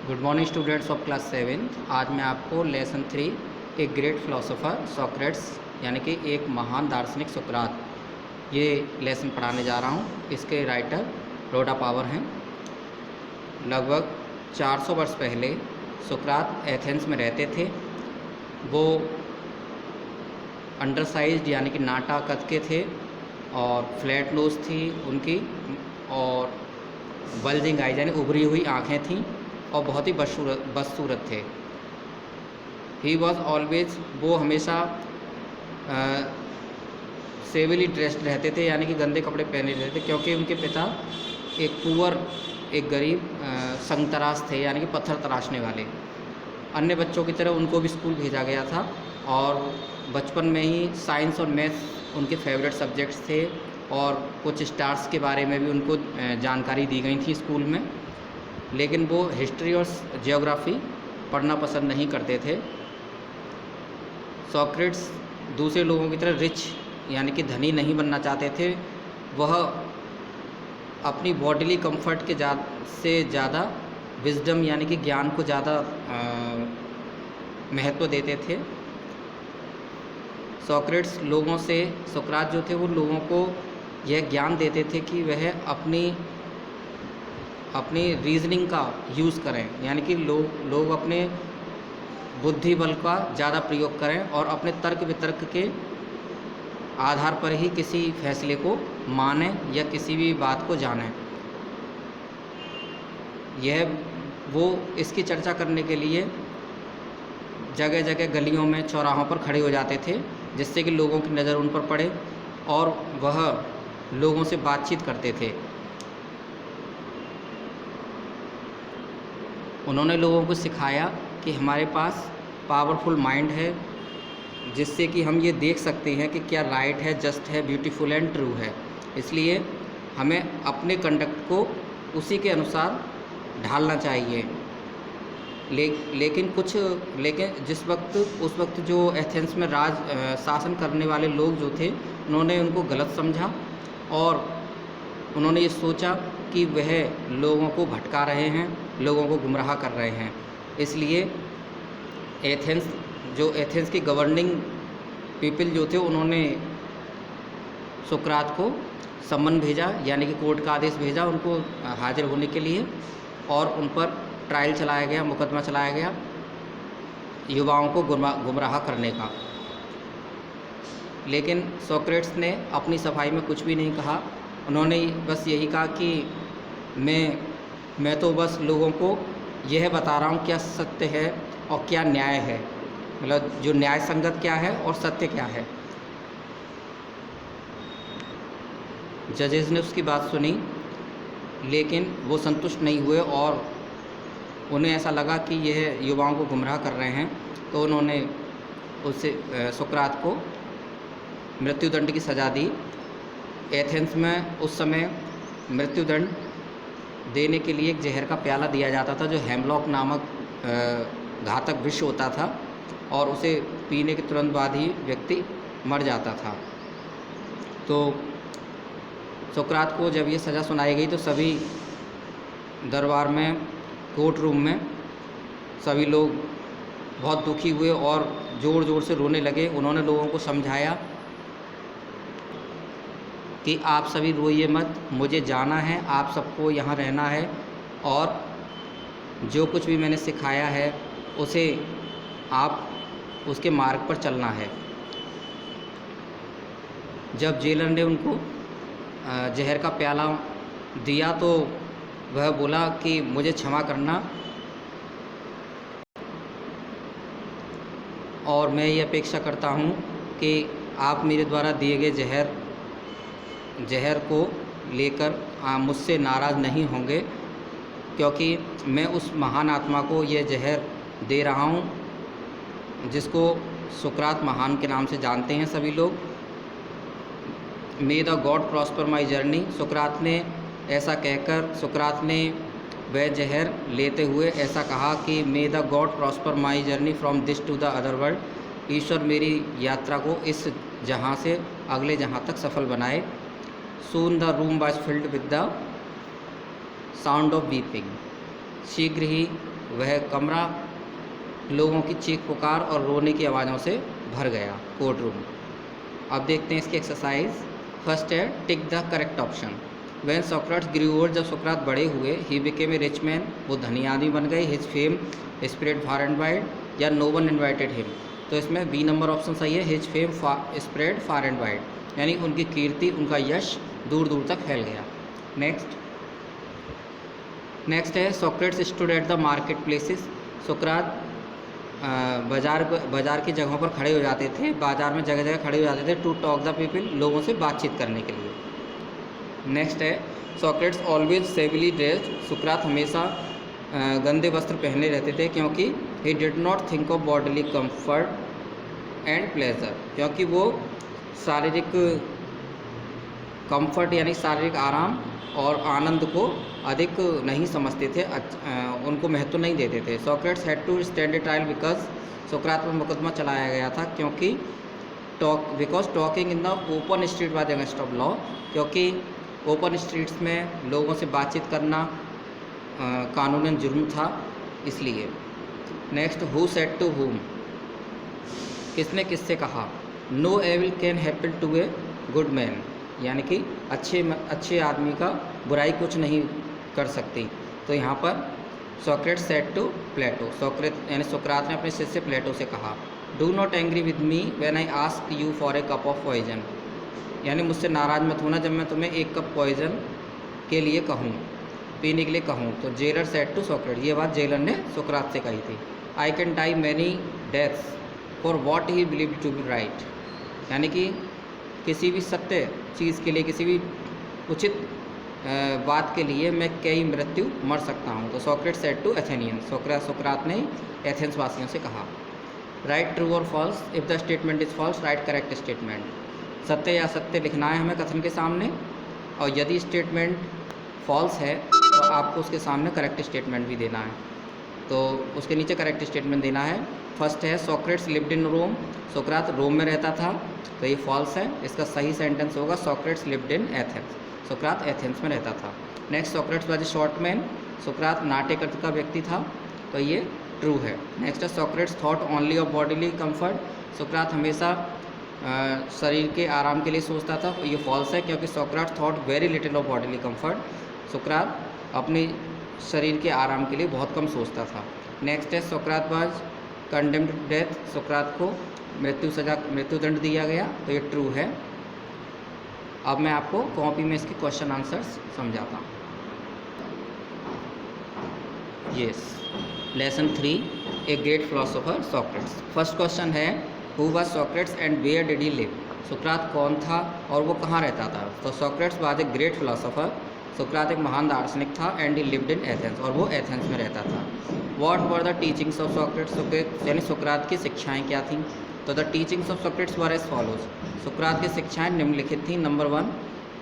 Good morning students of class 7। आज मैं आपको लेसन 3 एक ग्रेट फिलोसोफर सोक्रेट्स यानी कि एक महान दार्शनिक सुकरात ये लेसन पढ़ाने जा रहा हूँ। इसके राइटर रोडा पावर हैं। लगभग 400 वर्ष पहले सुकरात एथेंस में रहते थे। वो अंडरसाइज्ड यानी कि नाटा कद के थे और फ्लैट नोज थी उनकी, और बल्जिंग आइज यानी उभरी हुई आँखें थीं और बहुत ही बदसूरत थे। ही वॉज ऑलवेज, वो हमेशा सेविली ड्रेस्ड रहते थे यानी कि गंदे कपड़े पहने रहते थे, क्योंकि उनके पिता एक गरीब संग-तराश थे यानी कि पत्थर तराशने वाले। अन्य बच्चों की तरह उनको भी स्कूल भेजा गया था और बचपन में ही साइंस और मैथ्स उनके फेवरेट सब्जेक्ट्स थे और कुछ स्टार्स के बारे में भी उनको जानकारी दी गई थी स्कूल में। लेकिन वो हिस्ट्री और ज्योग्राफी पढ़ना पसंद नहीं करते थे। सोक्रेट्स दूसरे लोगों की तरह रिच यानी कि धनी नहीं बनना चाहते थे। वह अपनी बॉडीली कंफर्ट के से ज़्यादा विजडम यानी कि ज्ञान को ज़्यादा महत्व देते थे। सुकरात जो थे वो लोगों को यह ज्ञान देते थे कि वह अपनी रीजनिंग का यूज़ करें, यानी कि लोग अपने बुद्धि बल का ज़्यादा प्रयोग करें और अपने तर्क वितर्क के आधार पर ही किसी फैसले को मानें या किसी भी बात को जानें। वो इसकी चर्चा करने के लिए जगह जगह गलियों में चौराहों पर खड़े हो जाते थे, जिससे कि लोगों की नज़र उन पर पड़े और वह लोगों से बातचीत करते थे। उन्होंने लोगों को सिखाया कि हमारे पास पावरफुल माइंड है, जिससे कि हम ये देख सकते हैं कि क्या राइट है, जस्ट है, ब्यूटीफुल एंड ट्रू है। इसलिए हमें अपने कंडक्ट को उसी के अनुसार ढालना चाहिए। लेकिन उस वक्त जो एथेंस में शासन करने वाले लोग जो थे, उन्होंने उनको गलत समझा और उन्होंने ये सोचा कि वह लोगों को भटका रहे हैं, लोगों को गुमराह कर रहे हैं। इसलिए एथेंस की गवर्निंग पीपल जो थे, उन्होंने सुकरात को सम्मन भेजा यानी कि कोर्ट का आदेश भेजा उनको हाजिर होने के लिए, और उन पर ट्रायल चलाया गया, मुकदमा चलाया गया युवाओं को गुमराह करने का। लेकिन सोक्रेट्स ने अपनी सफाई में कुछ भी नहीं कहा। उन्होंने बस यही कहा कि मैं तो बस लोगों को यह बता रहा हूँ क्या सत्य है और क्या न्याय है, मतलब जो न्याय संगत क्या है और सत्य क्या है। जजेस ने उसकी बात सुनी, लेकिन वो संतुष्ट नहीं हुए और उन्हें ऐसा लगा कि यह युवाओं को गुमराह कर रहे हैं, तो उन्होंने सुकरात को मृत्युदंड की सज़ा दी। एथेंस में उस समय मृत्युदंड देने के लिए एक जहर का प्याला दिया जाता था, जो हेमलॉक नामक घातक विष होता था, और उसे पीने के तुरंत बाद ही व्यक्ति मर जाता था। तो सुकरात को जब ये सज़ा सुनाई गई तो सभी दरबार में, कोर्ट रूम में सभी लोग बहुत दुखी हुए और ज़ोर ज़ोर से रोने लगे। उन्होंने लोगों को समझाया कि आप सभी रोइए मत, मुझे जाना है, आप सबको यहाँ रहना है और जो कुछ भी मैंने सिखाया है उसे आप उसके मार्ग पर चलना है। जब जेलर ने उनको जहर का प्याला दिया तो वह बोला कि मुझे क्षमा करना और मैं ये अपेक्षा करता हूँ कि आप मेरे द्वारा दिए गए जहर को लेकर मुझसे नाराज़ नहीं होंगे, क्योंकि मैं उस महान आत्मा को यह जहर दे रहा हूँ जिसको सुकरात महान के नाम से जानते हैं सभी लोग। मे the god prosper my journey. सुकरात ने ऐसा कहकर सुकरात ने वह जहर लेते हुए ऐसा कहा कि may the god prosper my journey from this to the other world. ईश्वर मेरी यात्रा को इस जहाँ से अगले जहाँ तक सफल बनाए। Soon the room was filled with the sound of weeping. शीघ्र ही वह कमरा लोगों की चीख पुकार और रोने की आवाज़ों से भर गया, कोर्ट रूम। अब देखते हैं इसकी एक्सरसाइज। फर्स्ट है tick the correct option. When Socrates grew old, जब सोक्रात बड़े हुए, he became a rich man, वो धनी आदमी बन गए, his fame spread far and wide, या नो वन इन्वाइटेड हिम। तो इसमें बी नंबर ऑप्शन सही है, his fame spread far and wide, यानी उनकी कीर्ति, उनका यश दूर दूर तक फैल गया। नेक्स्ट है Socrates stood at the market places. Socrates बाज़ार की जगहों पर खड़े हो जाते थे, बाज़ार में जगह जगह खड़े हो जाते थे, टू टॉक द पीपल, लोगों से बातचीत करने के लिए। नेक्स्ट है सोक्रेट्स ऑलवेज सेविली ड्रेस्ड। सुकरात हमेशा गंदे वस्त्र पहने रहते थे, क्योंकि he did not think of bodily comfort and pleasure, क्योंकि वो शारीरिक कंफर्ट यानी शारीरिक आराम और आनंद को अधिक नहीं समझते थे, उनको महत्व नहीं देते थे। Socrates had to stand a trial because, Socrates पर मुकदमा चलाया गया था क्योंकि talking in the open street was against of law, क्योंकि ओपन स्ट्रीट्स में लोगों से बातचीत करना कानूनन जुर्म था, इसलिए। Next, who said to whom, किसने किससे कहा। No evil can happen to a good man, यानी कि अच्छे आदमी का बुराई कुछ नहीं कर सकती। तो यहाँ पर सोक्रेट्स सेड टू प्लेटो, सोक्रात ने अपने शिष्य प्लेटो से कहा। Do not angry with me when I ask you for a cup of poison, यानी मुझसे नाराज़ मत होना जब मैं तुम्हें एक कप पॉइजन के लिए कहूँ, पीने के लिए कहूँ। तो जेलर सेड टू सोक्रेट, ये बात जेलर ने सोक्रात से कही थी। I can die many deaths for what he believe to be right, यानी कि किसी भी सत्य चीज़ के लिए, किसी भी उचित बात के लिए मैं कई मृत्यु मर सकता हूँ। तो सोक्रेट सेड टू एथेनियन, सोक्रात ने एथेंस वासियों से कहा। राइट ट्रू और false, if the statement is false write correct statement, सत्य या असत्य लिखना है हमें कथन के सामने, और यदि स्टेटमेंट फॉल्स है तो आपको उसके सामने करेक्ट स्टेटमेंट भी देना है। तो उसके नीचे करेक्ट स्टेटमेंट देना है। फर्स्ट है सोक्रेट्स लिव्ड इन रोम, सोक्रात रोम में रहता था, तो ये फॉल्स है। इसका सही सेंटेंस होगा Socrates lived in Athens, Socrates Athens में रहता था। Next, Socrates was a short man, Socrates नाट्यकृत का व्यक्ति था, तो ये ट्रू है। नेक्स्ट है Socrates thought only of bodily comfort, Socrates हमेशा शरीर के आराम के लिए सोचता था, तो ये फॉल्स है, क्योंकि Socrates thought very little of bodily comfort, Socrates अपने शरीर के आराम के लिए बहुत कम सोचता था। नेक्स्ट है सोक्रात was condemned to death, Socrates को मृत्युदंड दिया गया, तो ये ट्रू है। अब मैं आपको कॉपी में इसके क्वेश्चन आंसर्स समझाता हूँ। Yes, lesson 3, a great philosopher Socrates. First question है who was Socrates and where did he live, Socrates कौन था और वो कहाँ रहता था। तो Socrates was a great philosopher, Socrates एक महान दार्शनिक था, and he lived in Athens, और वो एथेंस में रहता था। What were the teachings of Socrates, यानी सोक्रात की शिक्षाएं क्या थीं। तो the teachings of Socrates were as follows, सोक्रात की शिक्षाएं निम्नलिखित थीं। Number 1,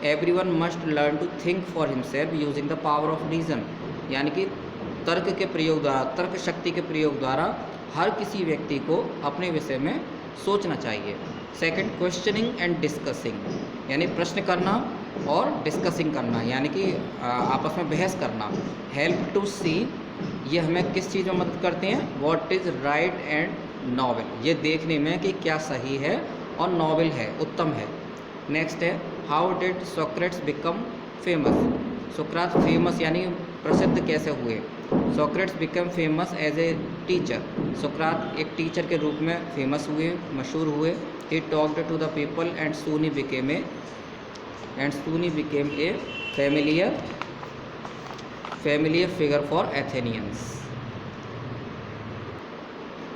everyone must learn to think for himself using the power of reason, यानी कि तर्क के प्रयोग द्वारा, तर्क शक्ति के प्रयोग द्वारा हर किसी व्यक्ति को अपने विषय में सोचना चाहिए। सेकंड, क्वेश्चनिंग एंड डिस्कसिंग, यानी प्रश्न करना और डिस्कसिंग करना, यानी कि आपस में बहस करना। हेल्प टू सी, ये हमें किस चीज़ में मदद करते हैं, what is right and novel, ये देखने में कि क्या सही है और नॉवेल है, उत्तम है। नेक्स्ट है how did Socrates become famous, Socrates famous यानी प्रसिद्ध कैसे हुए। Socrates become famous as a teacher, Socrates एक टीचर के रूप में फेमस हुए, मशहूर हुए। He talked to the people and soon he became a familiar figure for Athenians,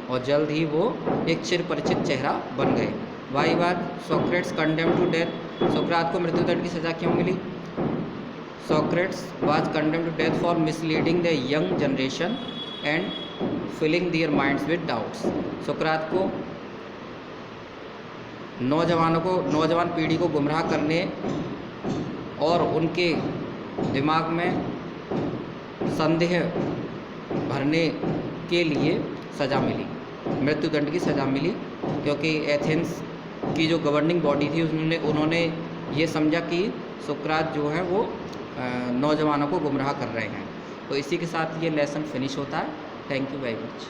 और जल्द ही वो एक चिर परिचित चेहरा बन गए। Why was Socrates condemned to death, Socrates को मृत्युदंड की सज़ा क्यों मिली। Socrates was condemned to death for misleading the young generation and filling their minds with doubts, Socrates को नौजवान पीढ़ी को गुमराह करने और उनके दिमाग में संदेह भरने के लिए सज़ा मिली, मृत्युदंड की सज़ा मिली, क्योंकि एथेंस की जो गवर्निंग बॉडी थी उन्होंने ये समझा कि सोक्रात जो है वो नौजवानों को गुमराह कर रहे हैं। तो इसी के साथ ये लेसन फिनिश होता है। Thank you very much.